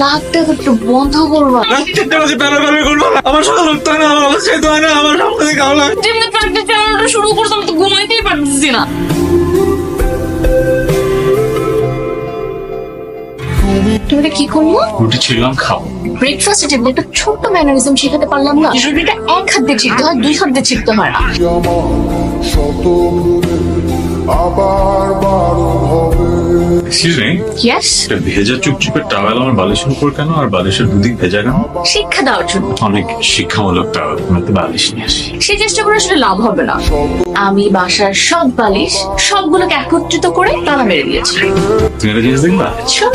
নাকটা একটু বন্ধ করবা। আমার সাথে লড়তে হয় না, আমার যেতে হয় না, আমার সামনে থেকে খাওয়া লাগে। যেমনি প্র্যাকটিস চালানোটা শুরু করতাম তো ঘুমাইতেই পারতেছি না। তুমি কি করবো? রুটি ছিলাম খাও। ব্রেকফাস্টে টেবিলে একটা ছোট্ট ম্যানারিজম শেখাতে পারলাম না। রুটিটা এক হাত দিয়ে ছিঁড়তে হয়, দুই হাত দিয়ে ছিঁড়তে হয় না। এক্সকিউজ মি, ইয়েস, একটা ভেজা চুপচুপের টাওয়াল আমার বালিশের উপর কেন, আর বালিশের দুদিক ভেজা কেন? শিক্ষা দেওয়ার জন্য। অনেক শিক্ষামূলক টাওয়াল, আমি তো বালিশ নিয়ে আসি। সেই চেষ্টা করে আসলে লাভ হবে না। আমি বাসার সব বালিশ সবগুলোকে একত্রিত করে তালা মেরে দিয়েছি। তুমি একটা জিনিস দেখবা, আচ্ছা,